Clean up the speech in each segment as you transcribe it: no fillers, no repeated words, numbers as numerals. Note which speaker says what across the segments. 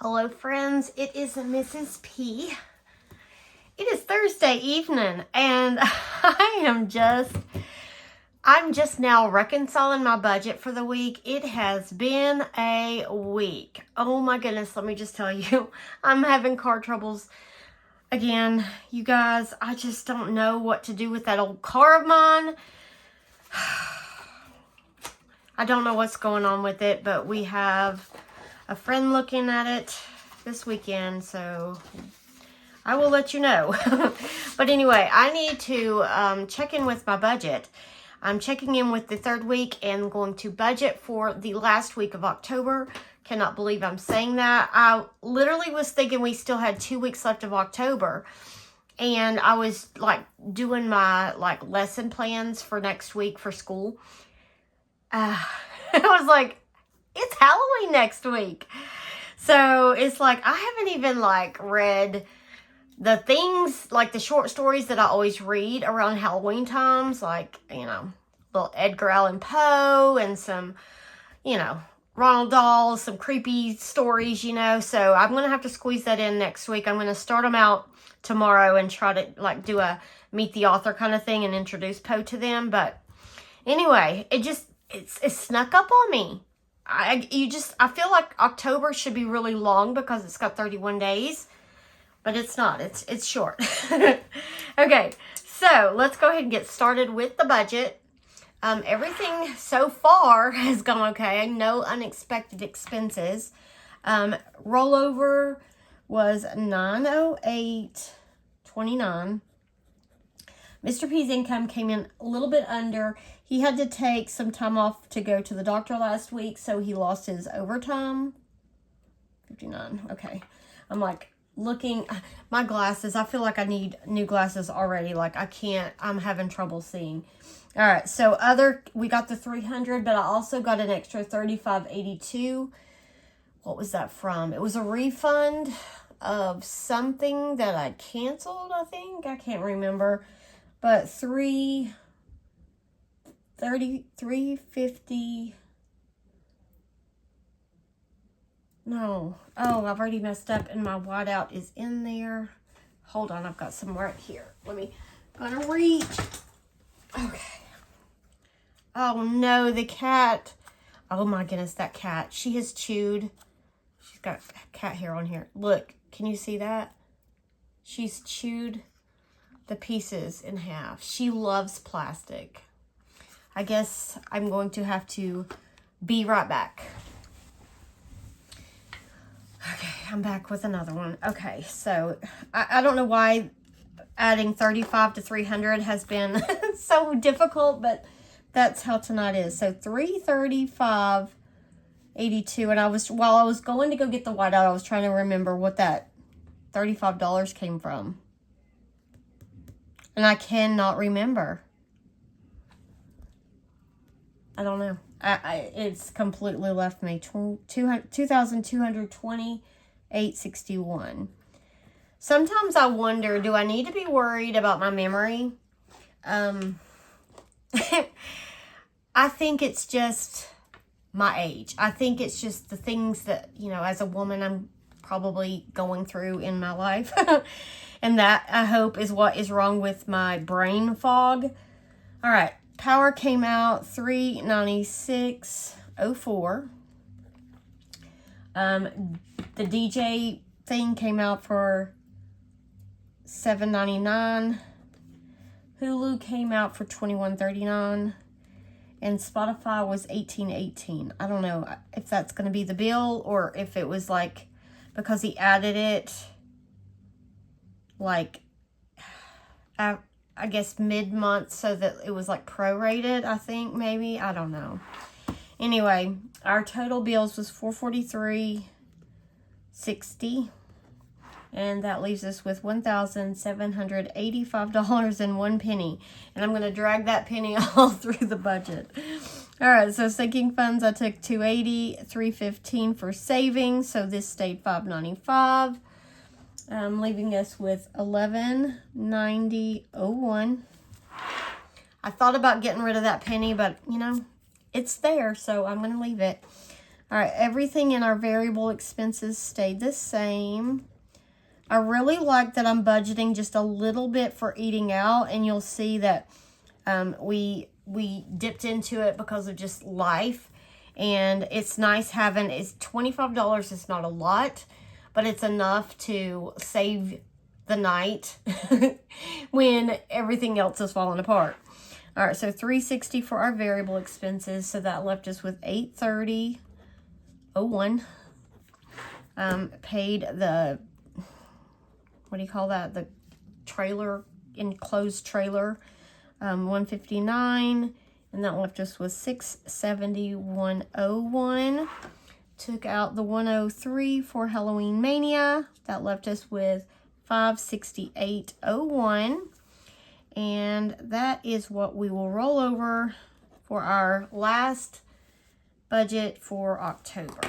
Speaker 1: Hello friends, it is Mrs. P. It is Thursday evening and I'm just now reconciling my budget for the week. It has been a week. Oh my goodness, let me just tell you, I'm having car troubles again. You guys, I just don't know what to do with that old car of mine. I don't know what's going on with it, but we have a friend looking at it this weekend, so I will let you know. But anyway, I need to check in with my budget. I'm checking in with the third week and going to budget for the last week of October. Cannot believe I'm saying that. I literally was thinking we still had 2 weeks left of October. And I was like doing my lesson plans for next week for school. I was like, it's Halloween next week. So it's like, I haven't even read the things, the short stories that I always read around Halloween times. Little Edgar Allan Poe and some, Ronald Dahl, some creepy stories, So I'm going to have to squeeze that in next week. I'm going to start them out tomorrow and try to do a meet the author kind of thing and introduce Poe to them. But anyway, it snuck up on me. I feel like October should be really long because it's got 31 days, but it's not. It's short. Okay, so let's go ahead and get started with the budget. Everything so far has gone okay. No unexpected expenses. Rollover was $908.29. Mr. P's income came in a little bit under. He had to take some time off to go to the doctor last week, so he lost his overtime. 59. Okay. I'm looking. My glasses, I feel like I need new glasses already. I'm having trouble seeing. All right. So we got the 300, but I also got an extra 35.82. What was that from? It was a refund of something that I canceled, I think. I can't remember. But 350. No. Oh, I've already messed up and my whiteout is in there. Hold on, I've got some right here. Gonna reach. Okay. Oh no, the cat. Oh my goodness, that cat. She has chewed. She's got cat hair on here. Look, can you see that? She's chewed the pieces in half. She loves plastic. I guess I'm going to have to be right back. Okay, I'm back with another one. Okay, so I don't know why adding 35 to 300 has been so difficult, but that's how tonight is. So 335.82, and while I was going to go get the whiteout, I was trying to remember what that $35 came from. And I cannot remember. I don't know. It's completely left me. 2,220.861. Sometimes I wonder, do I need to be worried about my memory? I think it's just my age. I think it's just the things that, as a woman, I'm probably going through in my life. And that, I hope, is what is wrong with my brain fog. All right. Power came out $396.04. The DJ thing came out for $7.99. Hulu came out for $21.39. And Spotify was $18.18. I don't know if that's going to be the bill or if it was because he added it I guess mid-month so that it was prorated, I think, maybe. I don't know. Anyway, our total bills was $443.60. And that leaves us with $1,785.01. And I'm going to drag that penny all through the budget. All right, so sinking funds, I took $280, $315 for savings. So this stayed $595. Leaving us with $1190.01. I thought about getting rid of that penny, but, it's there, so I'm going to leave it. All right, everything in our variable expenses stayed the same. I really like that I'm budgeting just a little bit for eating out, and you'll see that we dipped into it because of just life, and it's nice having, it's $25 is not a lot, but it's enough to save the night when everything else is falling apart. All right, so $360 for our variable expenses, so that left us with $830.01. Paid the, what do you call that? The trailer, enclosed trailer, $159, and that left us with $671.01. Took out the $103 for Halloween Mania. That left us with $568.01. And that is what we will roll over for our last budget for October.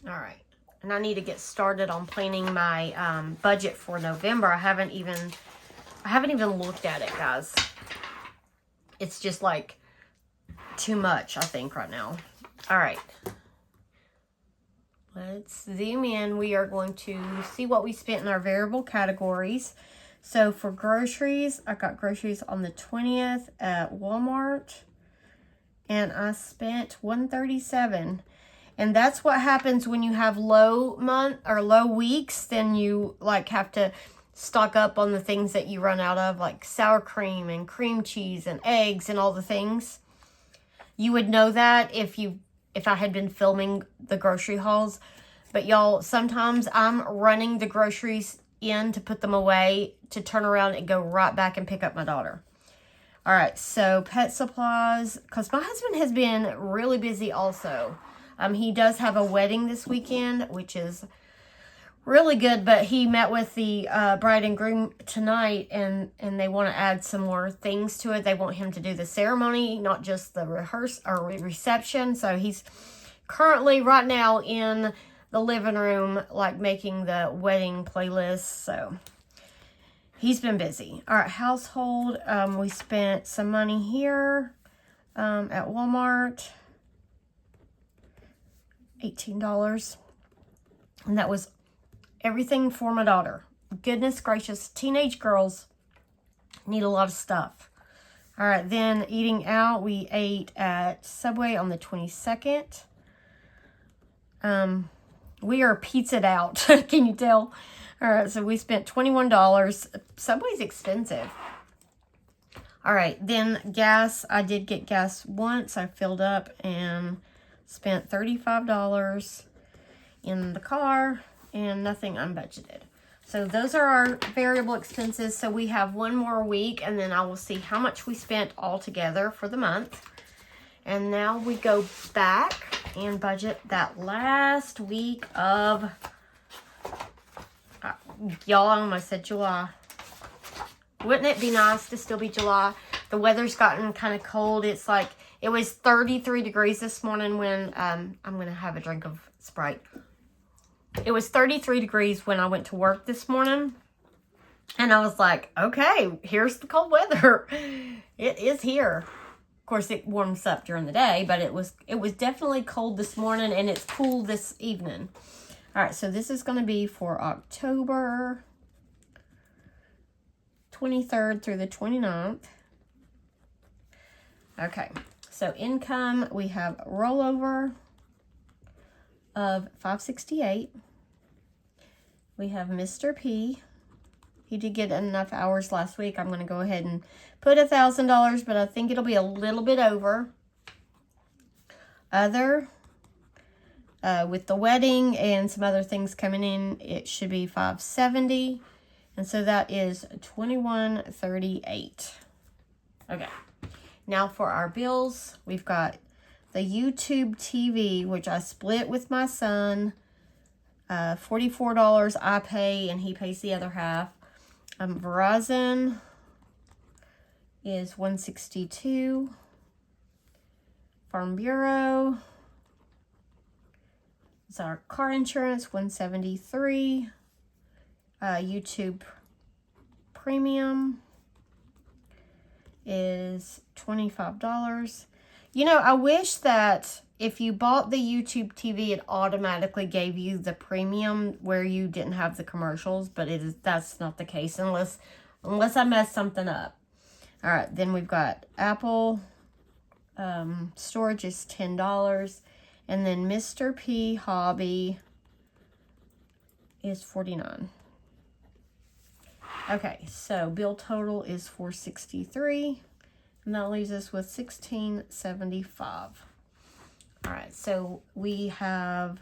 Speaker 1: All right. And I need to get started on planning my budget for November. I haven't even looked at it, guys. It's just like too much, I think, right now. All right. Let's zoom in. We are going to see what we spent in our variable categories. So for groceries, I got groceries on the 20th at Walmart, and I spent $137. And that's what happens when you have low month or low weeks. Then you like have to stock up on the things that you run out of, like sour cream and cream cheese and eggs and all the things. You would know that if I had been filming the grocery hauls. But y'all, sometimes I'm running the groceries in to put them away, to turn around and go right back and pick up my daughter. All right, so pet supplies, because my husband has been really busy also. He does have a wedding this weekend, which is really good, but he met with the bride and groom tonight, and they want to add some more things to it. They want him to do the ceremony, not just the reception. So he's currently right now in the living room, like making the wedding playlist. So he's been busy. All right, household. We spent some money here at Walmart, $18, and that was everything for my daughter. Goodness gracious, teenage girls need a lot of stuff. All right, then eating out, we ate at Subway on the 22nd. We are pizzaed out. Can you tell? All right, so we spent $21. Subway's expensive. All right, then gas. I did get gas once. I filled up and spent $35 in the car, and nothing unbudgeted. So those are our variable expenses. So we have one more week, and then I will see how much we spent all together for the month. And now we go back and budget that last week of, y'all, I almost said July. Wouldn't it be nice to still be July? The weather's gotten kind of cold. It's like, it was 33 degrees this morning when, I'm going to have a drink of Sprite. It was 33 degrees when I went to work this morning. And I was like, okay, here's the cold weather. It is here. Of course, it warms up during the day, but it was definitely cold this morning, and it's cool this evening. All right, so this is going to be for October 23rd through the 29th. Okay, so income, we have rollover of $568. We have Mr. P. He did get enough hours last week. I'm going to go ahead and put $1,000, but I think it'll be a little bit over. Other, with the wedding and some other things coming in, it should be $570. And so that is $21.38. Okay. Now for our bills, we've got the YouTube TV, which I split with my son. $44 I pay, and he pays the other half. Verizon is $162. Farm Bureau is our car insurance, $173. YouTube Premium is $25. You know, I wish that if you bought the YouTube TV, it automatically gave you the premium where you didn't have the commercials, but that's not the case unless I messed something up. All right, then we've got Apple storage is $10, and then Mr. P Hobby is $49. Okay, so bill total is $463, and that leaves us with $1675. All right, so we have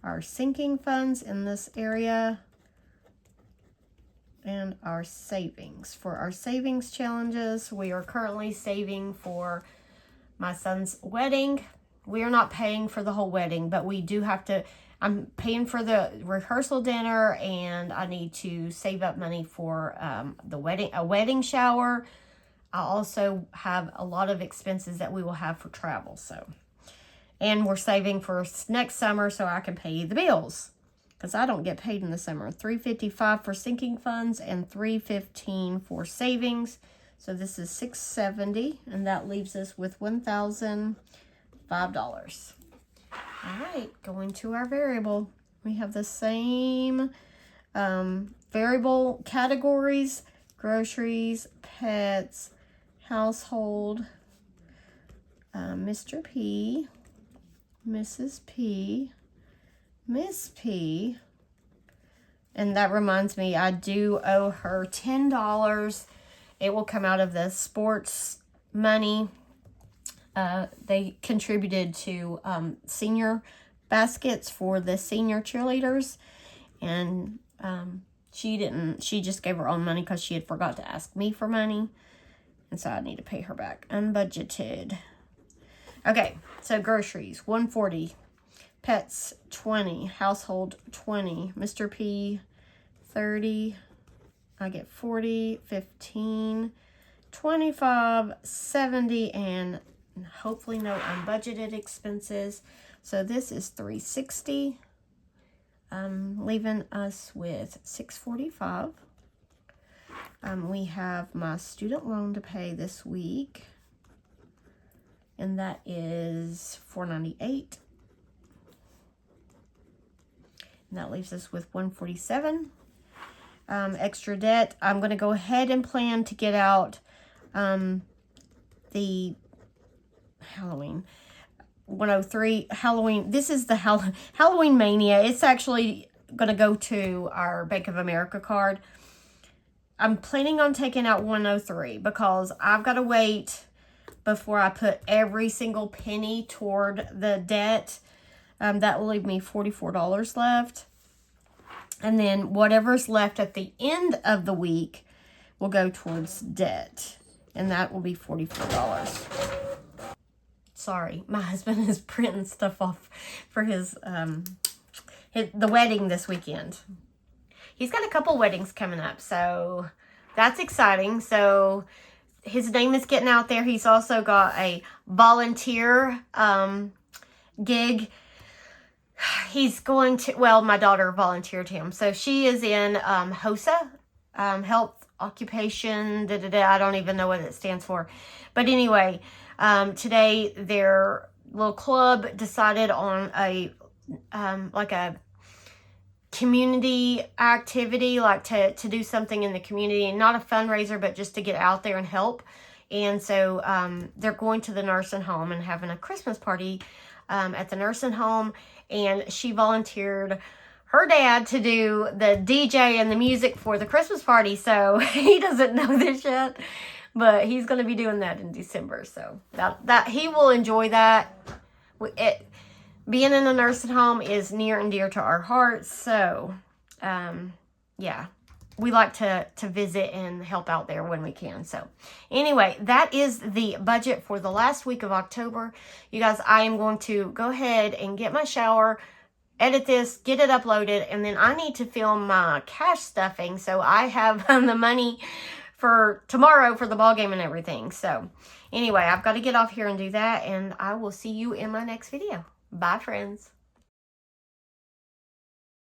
Speaker 1: our sinking funds in this area and our savings. For our savings challenges, we are currently saving for my son's wedding. We are not paying for the whole wedding, but we do have to, I'm paying for the rehearsal dinner, and I need to save up money for a wedding shower. I also have a lot of expenses that we will have for travel, so. And we're saving for next summer so I can pay the bills, because I don't get paid in the summer. $355 for sinking funds and $315 for savings. So this is $670, and that leaves us with $1,005. All right, going to our variable. We have the same variable categories: groceries, pets, household, Mr. P, Mrs. P, Miss P, and that reminds me, I do owe her $10. It will come out of the sports money. They contributed to senior baskets for the senior cheerleaders, and she just gave her own money because she had forgot to ask me for money, and so I need to pay her back. Unbudgeted. Okay, so groceries, $140. Pets, $20. Household, $20. Mr. P, $30. I get $40, $15, $25, $70, and hopefully no unbudgeted expenses. So this is $360, leaving us with $645. We have my student loan to pay this week, and that is $498. And that leaves us with $147. Extra debt. I'm going to go ahead and plan to get out the Halloween 103 Halloween. This is the Halloween Mania. It's actually going to go to our Bank of America card. I'm planning on taking out 103 because I've got to wait before I put every single penny toward the debt. That will leave me $44 left. And then whatever's left at the end of the week will go towards debt. And that will be $44. Sorry, my husband is printing stuff off for the wedding this weekend. He's got a couple weddings coming up, so that's exciting. So his name is getting out there. He's also got a volunteer gig. He's going to, well, my daughter volunteered him. So she is in HOSA, Health Occupation, I don't even know what it stands for. But anyway, today their little club decided on a community activity, like to do something in the community, and not a fundraiser, but just to get out there and help. And so they're going to the nursing home and having a Christmas party at the nursing home. And she volunteered her dad to do the DJ and the music for the Christmas party. So he doesn't know this yet, but he's going to be doing that in December. So that he will enjoy that. Being in a nursing home is near and dear to our hearts. So, yeah, we like to visit and help out there when we can. So, anyway, that is the budget for the last week of October. You guys, I am going to go ahead and get my shower, edit this, get it uploaded, and then I need to film my cash stuffing so I have the money for tomorrow for the ball game and everything. So, anyway, I've got to get off here and do that, and I will see you in my next video. Bye, friends.